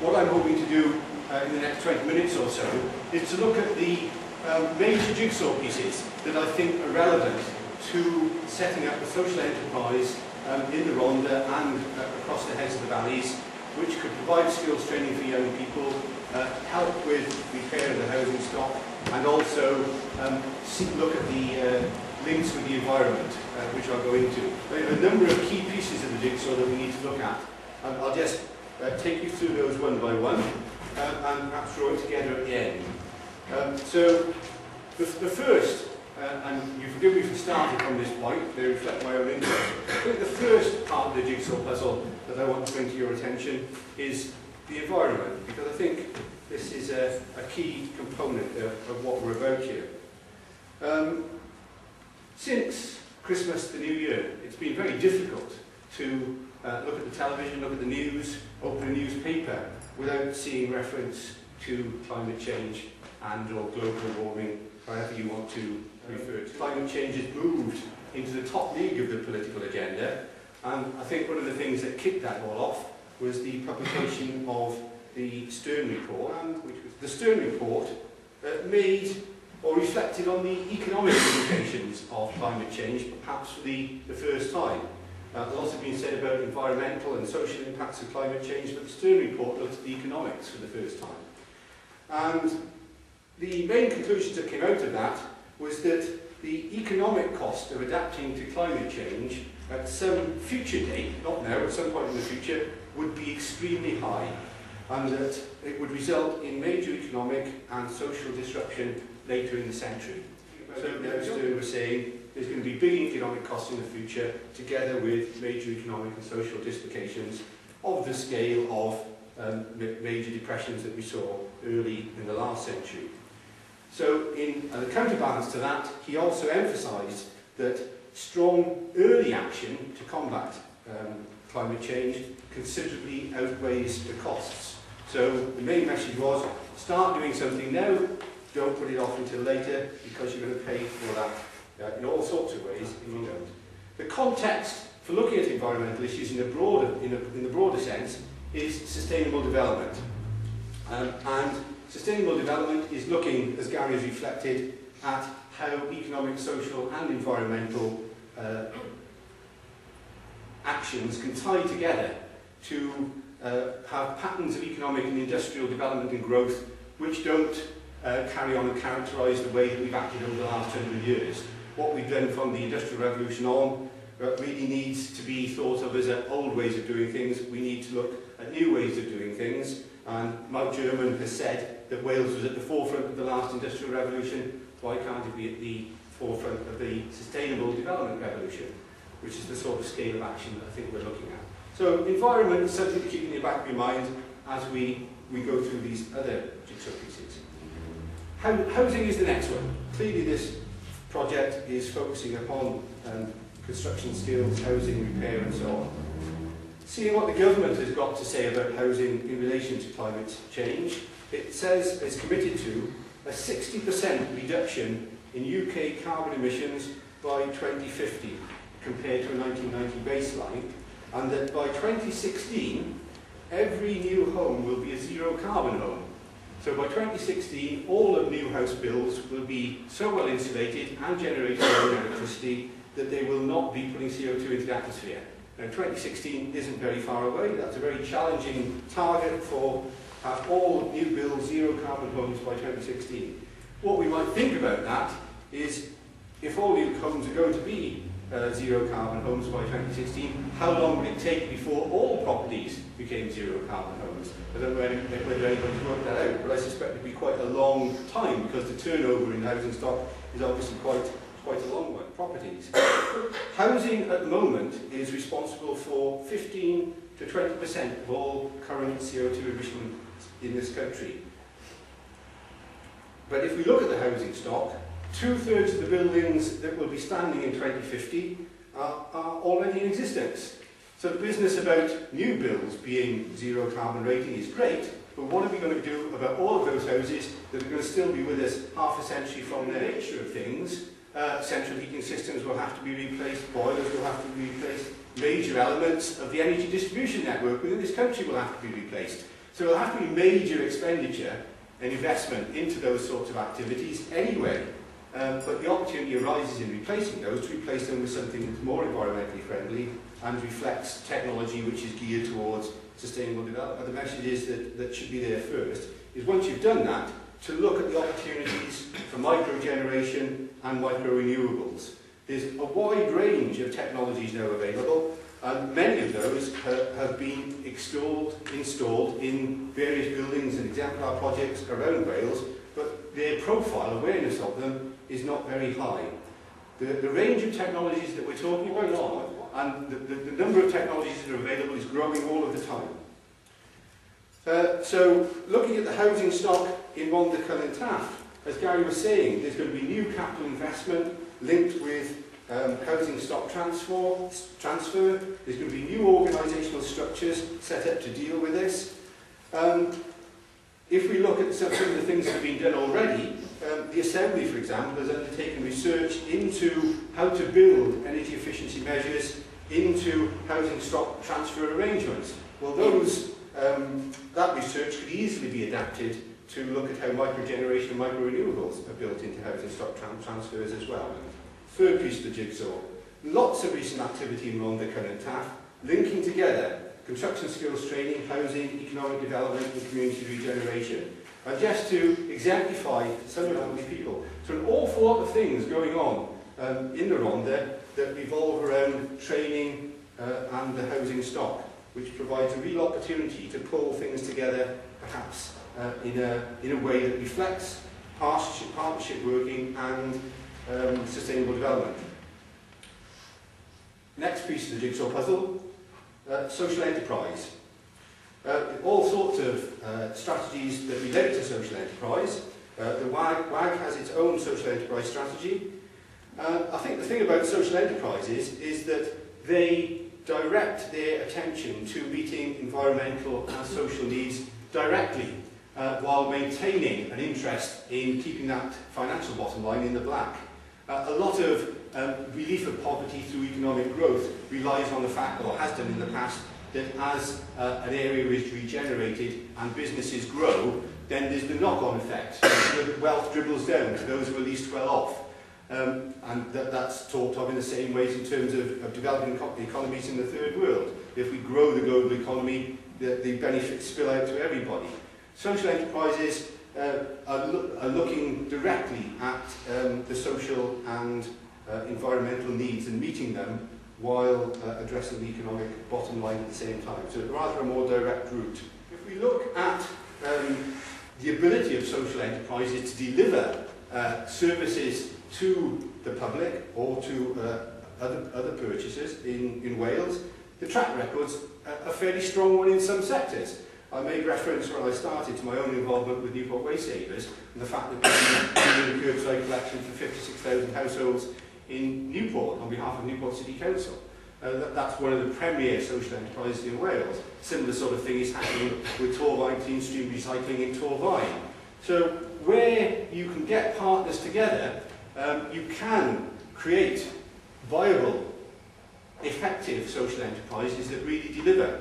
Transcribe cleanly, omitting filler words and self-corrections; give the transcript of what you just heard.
what I'm hoping to do in the next 20 minutes or so is to look at the major jigsaw pieces that I think are relevant to setting up a social enterprise in the Rhondda and across the heads of the valleys, which could provide skills training for young people, help with repair of the housing stock, and also look at the links with the environment, which I'll go into. There are a number of key pieces of the jigsaw that we need to look at. I'll just take you through those one by one, and perhaps draw it together at the end. So, the first, and you forgive me for starting from this point, they reflect my own interest. I think the first part of the jigsaw puzzle that I want to bring to your attention is the environment, because I think this is a key component of what we're about here. Since Christmas, the New Year, it's been very difficult to look at the television, look at the news, open a newspaper without seeing reference to climate change and or global warming, however you want to refer to. Climate change has moved into the top league of the political agenda, and I think one of the things that kicked that all off was the publication of the Stern Report, which was the Stern Report made or reflected on the economic implications of climate change, perhaps for the first time. There's also been said about environmental and social impacts of climate change, but the Stern Report looked at the economics for the first time. And the main conclusions that came out of that was that the economic cost of adapting to climate change at some future date, not now, at some point in the future, would be extremely high, and that it would result in major economic and social disruption later in the century. So now Stern was saying there's going to be big economic costs in the future, together with major economic and social dislocations of the scale of major depressions that we saw early in the last century. So in the counterbalance to that, he also emphasised that strong early action to combat climate change considerably outweighs the costs. So the main message was, start doing something now, don't put it off until later, because you're going to pay for that in all sorts of ways if you don't. The context for looking at environmental issues in the broader sense is sustainable development. And sustainable development is looking, as Gary has reflected, at how economic, social and environmental actions can tie together to have patterns of economic and industrial development and growth which don't carry on and characterise the way that we've acted over the last 100 years. What we've done from the Industrial Revolution on really needs to be thought of as old ways of doing things. We need to look at new ways of doing things. And Mike German has said that Wales was at the forefront of the last Industrial Revolution. Why can't it be at the forefront of the Sustainable Development Revolution, which is the sort of scale of action that I think we're looking at. So environment is something to keep in the back of your mind as we go through these other jigsaw pieces. Housing is the next one. Clearly this project is focusing upon construction skills, housing, repair and so on. Seeing what the government has got to say about housing in relation to climate change, it says it's committed to a 60% reduction in UK carbon emissions by 2050 compared to a 1990 baseline, and that by 2016 every new home will be a zero carbon home. So by 2016 all of new house builds will be so well insulated and generating their own electricity that they will not be putting CO2 into the atmosphere. Now 2016 isn't very far away. That's a very challenging target for all new build zero carbon homes by 2016. What we might think about that is, if all new homes are going to be zero carbon homes by 2016, how long would it take before all properties became zero carbon homes? I don't know whether anybody's worked that out, but I suspect it would be quite a long time, because the turnover in housing stock is obviously quite a long one. Properties. Housing at the moment is responsible for 15 to 20% of all current CO2 emissions in this country. But if we look at the housing stock, 2/3 of the buildings that will be standing in 2050 are already in existence. So the business about new builds being zero carbon rating is great, but what are we going to do about all of those houses that are going to still be with us half a century from the nature of things? Central heating systems will have to be replaced, boilers will have to be replaced, major elements of the energy distribution network within this country will have to be replaced. So there'll have to be major expenditure and investment into those sorts of activities anyway. But the opportunity arises in replacing those, to replace them with something that's more environmentally friendly and reflects technology which is geared towards sustainable development. The message is that should be there first, is once you've done that, to look at the opportunities for microgeneration and micro-renewables. There's a wide range of technologies now available, and many of those have been installed in various buildings and exemplar projects around Wales, but their profile, awareness of them, is not very high. The range of technologies that we're talking about, and the number of technologies that are available, is growing all of the time. So, looking at the housing stock in Rhondda, Cynon Taf, as Gary was saying, there's going to be new capital investment linked with housing stock transfer. There's going to be new organisational structures set up to deal with this. If we look at some of the things that have been done already, the Assembly, for example, has undertaken research into how to build energy efficiency measures into housing stock transfer arrangements. Well, that research could easily be adapted to look at how microgeneration and micro-renewables are built into housing stock transfers as well. Third piece of the jigsaw. Lots of recent activity in Rhondda, Cynon Taf, linking together construction skills training, housing, economic development and community regeneration. And just to exemplify some of how many people. So an awful lot of things going on in the Rhondda that revolve around training and the housing stock, which provides a real opportunity to pull things together, perhaps in a way that reflects partnership working and sustainable development. Next piece of the jigsaw puzzle, social enterprise. All sorts of strategies that relate to social enterprise. The WAG has its own social enterprise strategy. I think the thing about social enterprises is that they direct their attention to meeting environmental and social needs directly, while maintaining an interest in keeping that financial bottom line in the black. A lot of relief of poverty through economic growth relies on the fact, or has done in the past, that as an area is regenerated and businesses grow, then there's the knock-on effect. The wealth dribbles down to those who are least well off. And that's talked of in the same ways in terms of developing economies in the third world. If we grow the global economy, the benefits spill out to everybody. Social enterprises are looking directly at the social and environmental needs and meeting them while addressing the economic bottom line at the same time. So rather a more direct route. If we look at the ability of social enterprises to deliver services to the public or to other purchasers in Wales, the track record's a fairly strong one in some sectors. I made reference when I started to my own involvement with Newport Waste Savers and the fact that we're doing curbside collection for 56,000 households in Newport on behalf of Newport City Council. That's one of the premier social enterprises in Wales. Similar sort of thing is happening with Torfaen Clean Stream Recycling in Torfaen. So where you can get partners together, you can create viable, effective social enterprises that really deliver.